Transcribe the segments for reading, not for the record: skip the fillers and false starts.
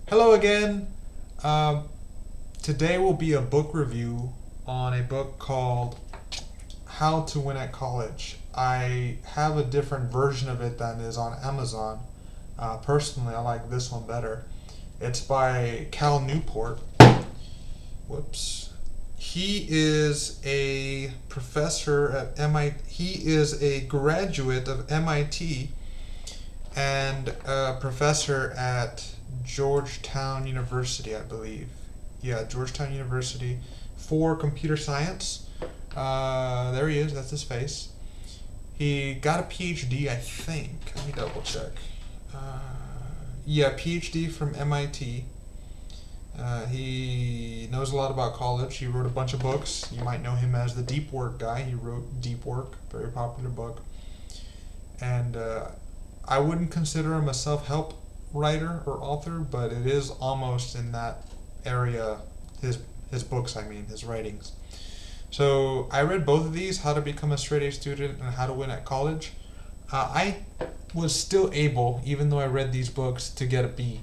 Hello again. Um, Today will be a book review on a book called How to Win at College. I have a different version of it than is on Amazon. Personally, I like this one better. It's by Cal Newport. Whoops. He is a professor at MIT. He is a graduate of MIT and a professor at Georgetown University, I believe. Yeah, Georgetown University for computer science. There he is. That's his face. He got a PhD, I think. Let me double check. Uh, yeah, PhD from MIT. He knows a lot about college. He wrote a bunch of books. You might know him as the Deep Work guy. He wrote Deep Work, very popular book. And I wouldn't consider him a self-help writer or author, but it is almost in that area. His books, I mean, his writings. So I read both of these, How to Become a Straight A Student and How to Win at College. I was still able, even though I read these books, to get a B.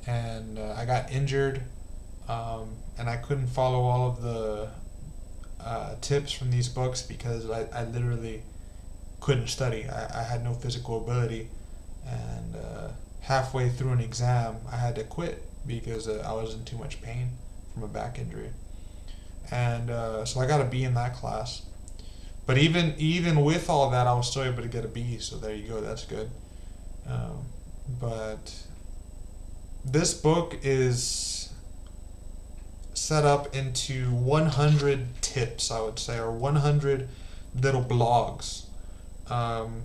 And I got injured, and I couldn't follow all of the tips from these books because I literally couldn't study. I had no physical ability, and halfway through an exam, I had to quit because I was in too much pain from a back injury, and so I got a B in that class. But even with all that, I was still able to get a B. So there you go. That's good. But this book is set up into 100 tips, I would say, or 100 little blogs. Um,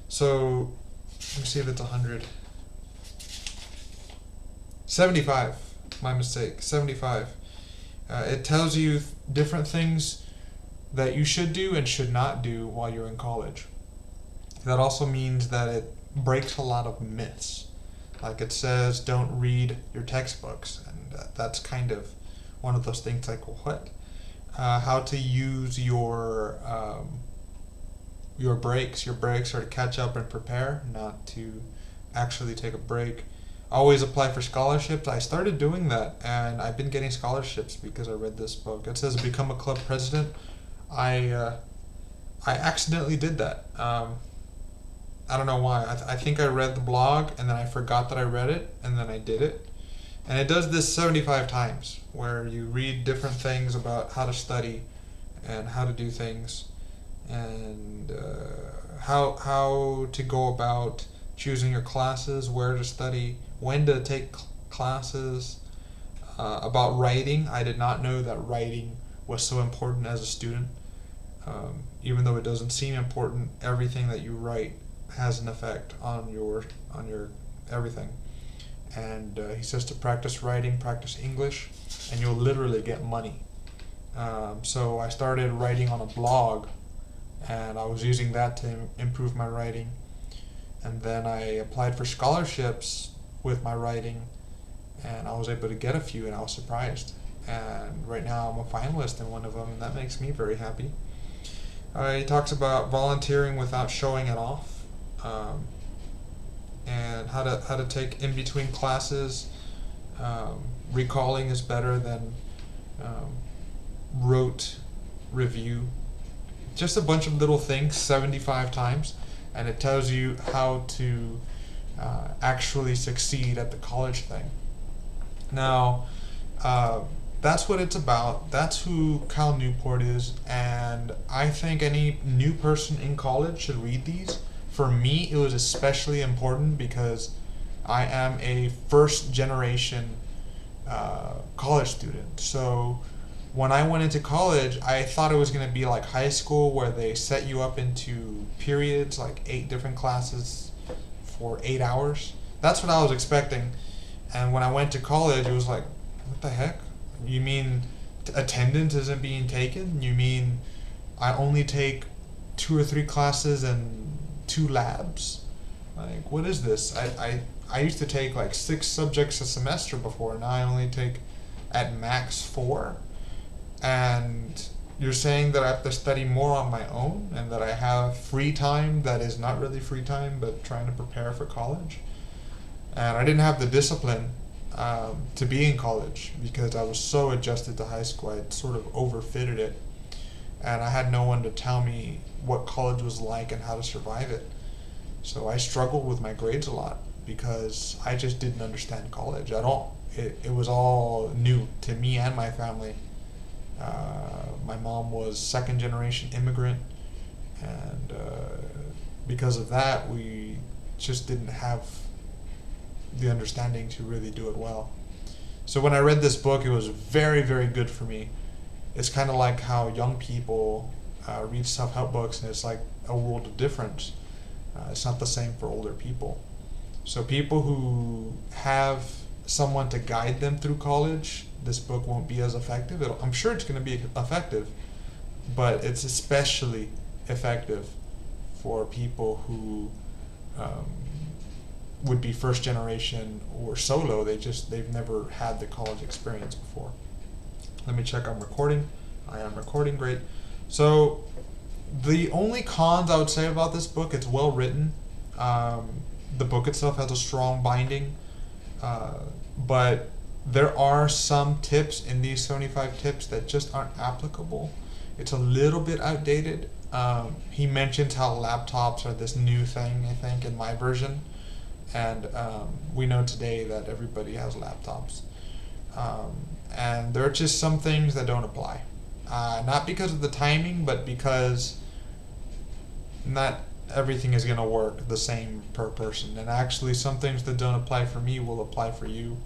so let me see if it's 100. 75. My mistake. 75. It tells you different things that you should do and should not do while you're in college. That also means that it breaks a lot of myths. Like it says, don't read your textbooks, and that's kind of one of those things. Like what? How to use your breaks. Your breaks are to catch up and prepare, not to actually take a break. Always apply for scholarships. I started doing that, and I've been getting scholarships because I read this book. It says become a club president. I accidentally did that. I don't know why. I think I read the blog and then I forgot that I read it and then I did it. And it does this 75 times where you read different things about how to study and how to do things and how to go about choosing your classes, where to study, when to take classes, about writing. I did not know that writing was so important as a student. Even though it doesn't seem important, everything that you write has an effect on your everything. And he says to practice writing, practice English, and you'll literally get money. So I started writing on a blog, and I was using that to improve my writing. And then I applied for scholarships with my writing, and I was able to get a few, and I was surprised. And right now I'm a finalist in one of them, and that makes me very happy. He talks about volunteering without showing it off, and how to take in between classes. Recalling is better than rote review. Just a bunch of little things, 75 times, and it tells you how to actually succeed at the college thing. Now, that's what it's about. That's who Cal Newport is, and I think any new person in college should read these. For me, it was especially important because I am a first generation college student. So when I went into college, I thought it was going to be like high school where they set you up into periods, like 8 different classes for 8 hours. That's what I was expecting. And when I went to college, it was like, what the heck? You mean attendance isn't being taken? You mean I only take 2 or 3 classes and 2 labs? Like, what is this? I used to take like 6 subjects a semester before. Now I only take at max 4. And you're saying that I have to study more on my own and that I have free time that is not really free time but trying to prepare for college? And I didn't have the discipline to be in college because I was so adjusted to high school. I sort of overfitted it, and I had no one to tell me what college was like and how to survive it. So I struggled with my grades a lot because I just didn't understand college at all. It was all new to me and my family. My mom was second generation immigrant, and because of that, we just didn't have the understanding to really do it well. So when I read this book, it was very, very good for me. It's kind of like how young people read self-help books, and it's like a world of difference. It's not the same for older people. So people who have someone to guide them through college, this book won't be as effective. I'm sure it's going to be effective, but it's especially effective for people who would be first generation or solo. They've never had the college experience before. Let me check I'm recording. I am recording, great. So the only cons I would say about this book, it's well written. The book itself has a strong binding, but there are some tips in these 75 tips that just aren't applicable. It's a little bit outdated. He mentions how laptops are this new thing, I think, in my version. And we know today that everybody has laptops. And there are just some things that don't apply. Not because of the timing, but because not everything is going to work the same per person. And actually, some things that don't apply for me will apply for you.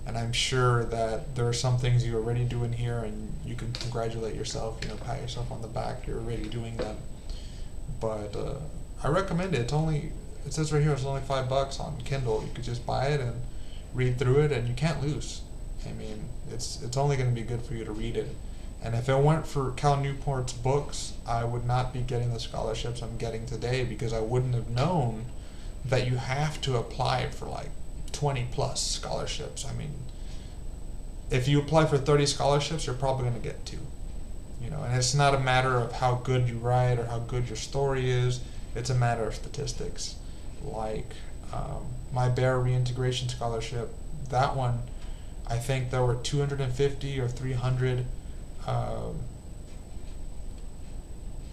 And I'm sure that there are some things you're already doing here, and you can congratulate yourself, pat yourself on the back, you're already doing them. But I recommend it. It says right here, it's only $5 on Kindle. You could just buy it and read through it, and you can't lose. I mean, it's only going to be good for you to read it. And if it weren't for Cal Newport's books, I would not be getting the scholarships I'm getting today, because I wouldn't have known that you have to apply for like 20 plus scholarships. I mean, if you apply for 30 scholarships, you're probably going to get 2. And it's not a matter of how good you write or how good your story is. It's a matter of statistics. Like my Bear Reintegration Scholarship, that one, I think there were 250 or 300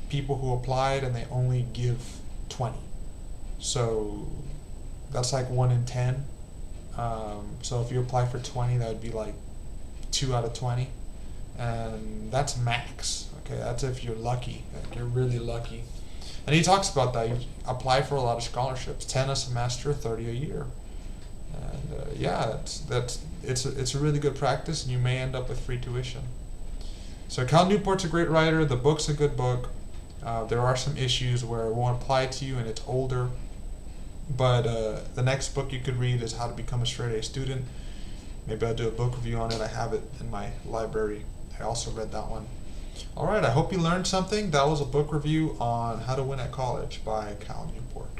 people who applied, and they only give 20. So that's like 1 in 10. So if you apply for 20, that would be like 2 out of 20. And that's max. Okay, that's if you're lucky. You're really lucky. And he talks about that. You apply for a lot of scholarships, 10 a semester, 30 a year. And it's a really good practice, and you may end up with free tuition. So Cal Newport's a great writer. The book's a good book. There are some issues where it won't apply to you, and it's older. But the next book you could read is How to Become a Straight A Student. Maybe I'll do a book review on it. I have it in my library. I also read that one. All right, I hope you learned something. That was a book review on How to Win at College by Cal Newport.